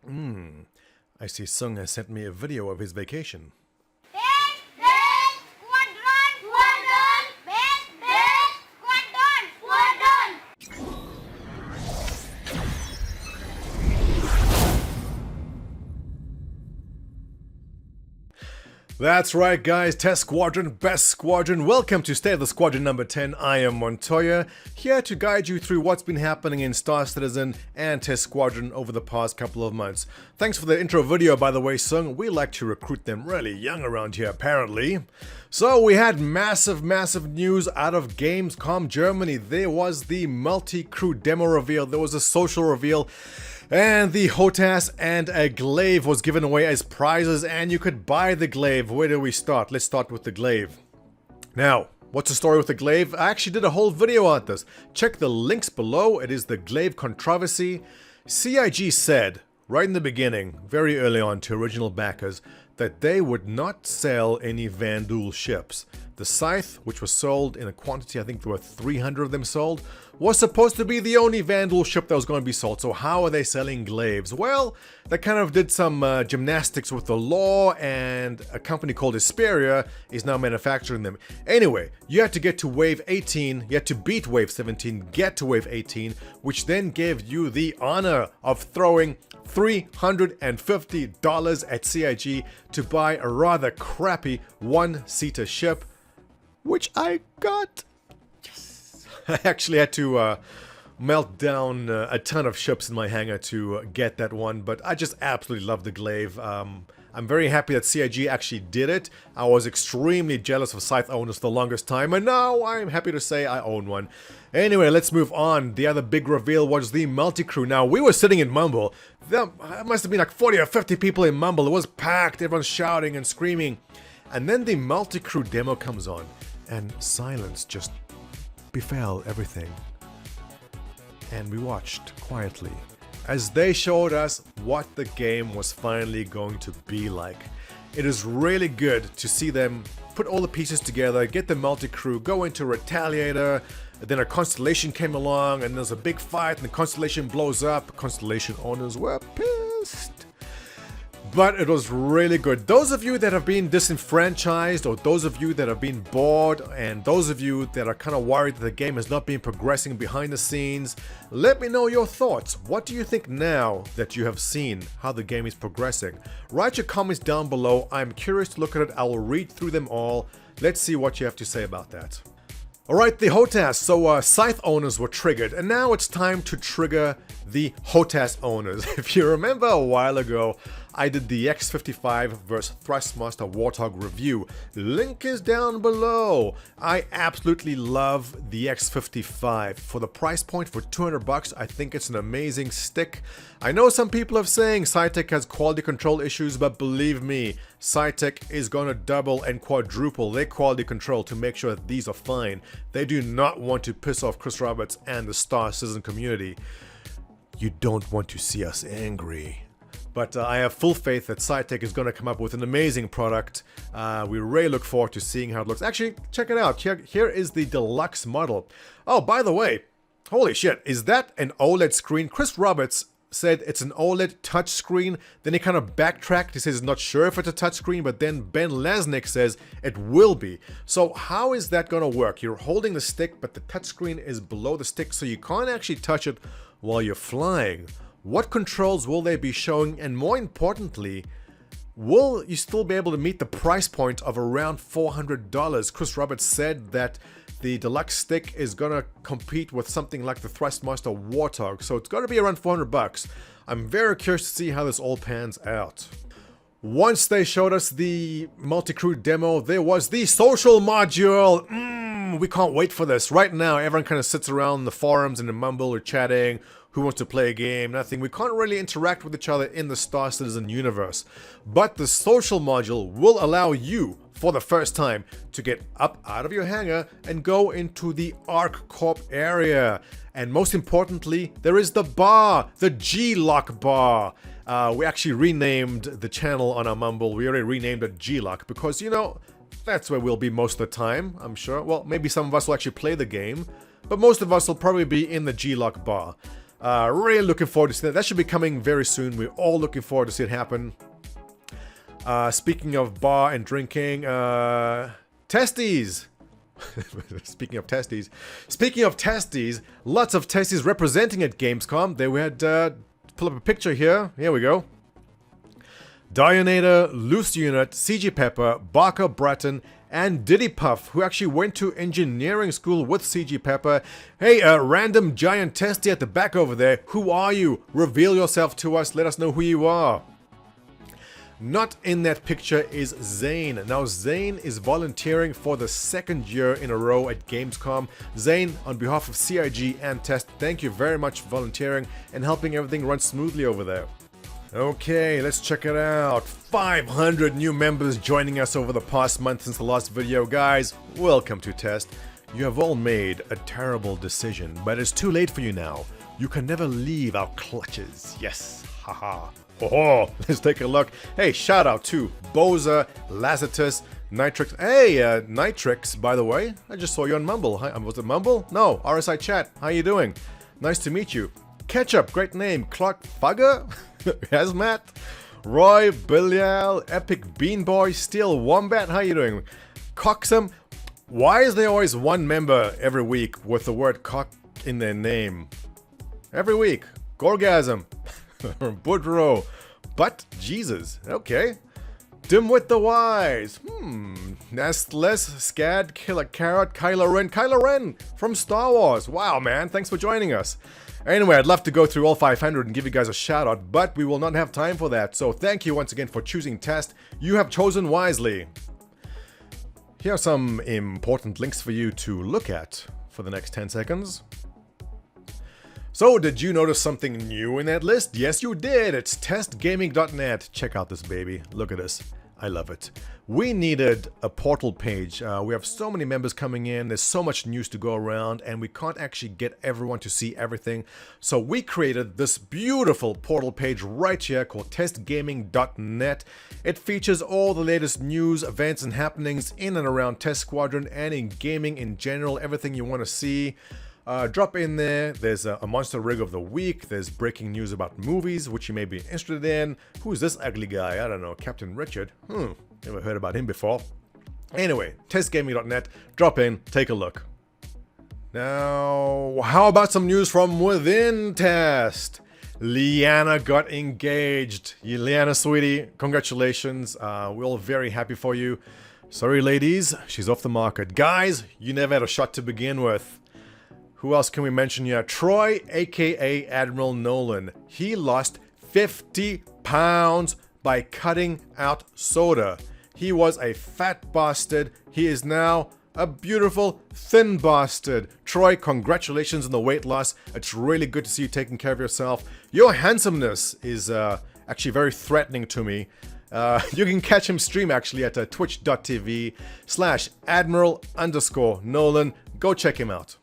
I see Sung has sent me a video of his vacation. That's right, guys. Test Squadron, Best Squadron. Welcome to State of the Squadron number 10. I am Montoya, here to guide you through what's been happening in Star Citizen and Test Squadron over the past couple of months. Thanks for the intro video, by the way, Sung. We like to recruit them really young around here, apparently. So we had massive news out of GamesCom Germany. There was the multi-crew demo reveal. There was a social reveal. And the HOTAS and a Glaive was given away as prizes, and you could buy the Glaive. Where do we start? Let's start with the Glaive. Now, what's the story with the Glaive? I actually did a whole video on this. Check the links below. It is the Glaive controversy. CIG said, right in the beginning, very early on to original backers, that they would not sell any Vanduul ships. The Scythe, which was sold in a quantity, I think there were 300 of them sold, was supposed to be the only Vanduul ship that was going to be sold. So how are they selling Glaives? Well, they kind of did some gymnastics with the law, and a company called Hesperia is now manufacturing them. Anyway, you had to get to wave 18, you had to beat wave 17, get to wave 18, which then gave you the honor of throwing $350 at CIG to buy a rather crappy one-seater ship, which I got. Yes! I actually had to melt down a ton of ships in my hangar to get that one, but I just absolutely love the Glaive. I'm very happy that CIG actually did it. I was extremely jealous of Scythe owners for the longest time, and now I'm happy to say I own one. Anyway, let's move on. The other big reveal was the multi-crew. Now, we were sitting in Mumble. There must have been like 40 or 50 people in Mumble. It was packed, everyone's shouting and screaming. And then the multi-crew demo comes on, and silence just befell everything. And we watched quietly as they showed us what the game was finally going to be like. It is really good to see them put all the pieces together, get the multi-crew, go into Retaliator, then a Constellation came along, and there's a big fight, and the Constellation blows up. Constellation owners were pissed. But it was really good. Those of you that have been disenfranchised, or those of you that have been bored, and those of you that are kind of worried that the game has not been progressing behind the scenes, let me know your thoughts. What do you think now that you have seen how the game is progressing? Write your comments down below. I'm curious to look at it. I will read through them all. Let's see what you have to say about that. Alright, the HOTAS. So Scythe owners were triggered, and now it's time to trigger the HOTAS owners. If you remember a while ago, I did the X55 vs Thrustmaster Warthog review. Link is down below. I absolutely love the X55. For the price point, for 200 bucks, I think it's an amazing stick. I know some people are saying Cytec has quality control issues, but believe me, Cytec is going to double and quadruple their quality control to make sure that these are fine. They do not want to piss off Chris Roberts and the Star Citizen community. You don't want to see us angry. But I have full faith that Cytec is going to come up with an amazing product. We really look forward to seeing how it looks. Actually, check it out. Here is the Deluxe model. Oh, by the way, holy shit, is that an OLED screen? Chris Roberts said it's an OLED touchscreen. Then he kind of backtracked. He says he's not sure if it's a touchscreen, but then Ben Lesnick says it will be. So how is that going to work? You're holding the stick, but the touchscreen is below the stick, so you can't actually touch it while you're flying. What controls will they be showing, and more importantly, will you still be able to meet the price point of around $400? Chris Roberts said that the Deluxe stick is gonna compete with something like the Thrustmaster Warthog, so it's gonna be around 400 bucks. I'm very curious to see how this all pans out. Once they showed us the multi-crew demo, there was the social module. We can't wait for this. Right now, everyone kind of sits around the forums and the Mumble or chatting. Who wants to play a game? Nothing. We can't really interact with each other in the Star Citizen universe. But the social module will allow you, for the first time, to get up out of your hangar and go into the Arc Corp area. And most importantly, there is the bar, the G-Lock bar. We actually renamed the channel on our Mumble. We already renamed it G-Lock because, you know, that's where we'll be most of the time, I'm sure. Well, maybe some of us will actually play the game, but most of us will probably be in the G-Lock bar. Really looking forward to seeing that. That should be coming very soon. We're all looking forward to see it happen. Speaking of bar and drinking, testes. Speaking of testes, lots of testes representing at Gamescom. They had pull up a picture here. Here we go. Dionator, Loose Unit, CG Pepper, Barker Bratton, and Diddy Puff, who actually went to engineering school with CG Pepper. Hey, random giant testy at the back over there. Who are you? Reveal yourself to us. Let us know who you are. Not in that picture is Zane. Now Zane is volunteering for the 2nd year in a row at Gamescom. Zane, on behalf of CIG and Test, thank you very much for volunteering and helping everything run smoothly over there. Okay, let's check it out. 500 new members joining us over the past month since the last video. Guys, welcome to Test. You have all made a terrible decision, but it's too late for you now. You can never leave our clutches. Yes, haha. Oh, let's take a look. Hey, shout out to Boza, Lazatus, Nitrix. Hey, Nitrix, by the way, I just saw you on Mumble. Hi, was it Mumble? No, RSI chat. How you doing? Nice to meet you. Ketchup, great name. Clark Fugger, Hazmat, Roy, Bilial, Epic Bean Boy, Steel Wombat. How you doing? Coxum. Why is there always one member every week with the word cock in their name? Every week. Gorgasm. Boudreaux. But Jesus. Okay. Dimwit the Wise. Nestless, Scad, Killer Carrot, Kylo Ren from Star Wars. Wow, man. Thanks for joining us. Anyway, I'd love to go through all 500 and give you guys a shout out, but we will not have time for that. So thank you once again for choosing Test. You have chosen wisely. Here are some important links for you to look at for the next 10 seconds. So, did you notice something new in that list? Yes, you did. It's testgaming.net. Check out this baby. Look at this. I love it. We needed a portal page. We have so many members coming in. There's so much news to go around, and we can't actually get everyone to see everything. So we created this beautiful portal page right here called testgaming.net. It features all the latest news, events, and happenings in and around Test Squadron and in gaming in general. Everything you want to see. Drop in there. There's a monster rig of the week. There's breaking news about movies, which you may be interested in. Who's this ugly guy? I don't know. Captain Richard. Never heard about him before. Anyway, testgaming.net. Drop in. Take a look. Now, how about some news from within Test? Liana got engaged. Liana, sweetie, congratulations. We're all very happy for you. Sorry, ladies. She's off the market. Guys, you never had a shot to begin with. Who else can we mention here? Troy, aka Admiral Nolan. He lost 50 pounds by cutting out soda. He was a fat bastard. He is now a beautiful, thin bastard. Troy, congratulations on the weight loss. It's really good to see you taking care of yourself. Your handsomeness is actually very threatening to me. You can catch him stream actually at twitch.tv/Admiral_Nolan. Go check him out.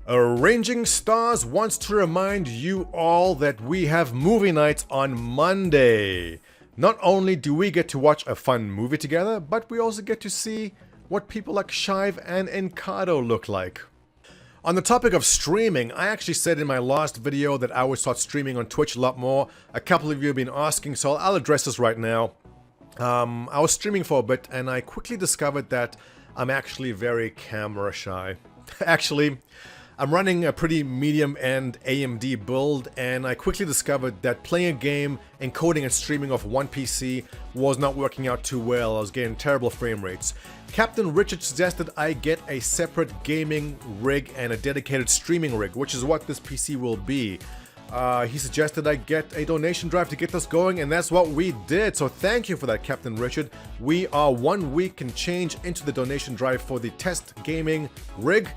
Arranging Stars wants to remind you all that we have movie nights on Monday. Not only do we get to watch a fun movie together, but we also get to see what people like Shive and Encado look like. On the topic of streaming, I actually said in my last video that I would start streaming on Twitch a lot more. A couple of you have been asking, so I'll address this right now. I was streaming for a bit and I quickly discovered that I'm actually very camera shy. Actually, I'm running a pretty medium-end AMD build, and I quickly discovered that playing a game, encoding and streaming off one PC was not working out too well. I was getting terrible frame rates. Captain Richard suggested I get a separate gaming rig and a dedicated streaming rig, which is what this PC will be. He suggested I get a donation drive to get this going, and that's what we did. So thank you for that, Captain Richard. We are 1 week and change into the donation drive for the Test Gaming rig.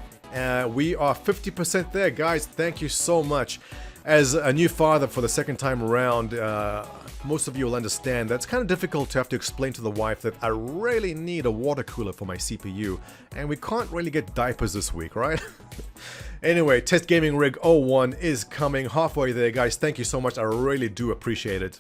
We are 50% there, guys. Thank you so much. As a new father for the second time around, most of you will understand that's kind of difficult to have to explain to the wife that I really need a water cooler for my CPU, and we can't really get diapers this week, right? Anyway, Test Gaming Rig 01 is coming halfway there, guys. Thank you so much. I really do appreciate it.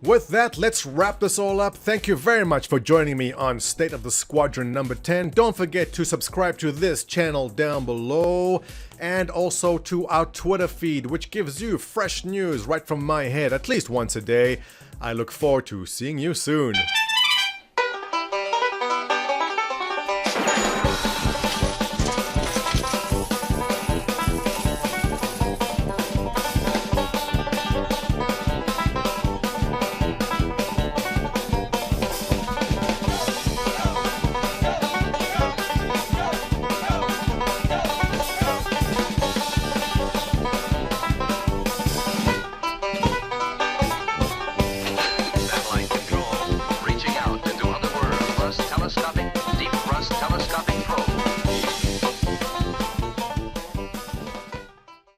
With that, let's wrap this all up. Thank you very much for joining me on State of the Squadron number 10. Don't forget to subscribe to this channel down below. and also to our Twitter feed, which gives you fresh news right from my head at least once a day. I look forward to seeing you soon.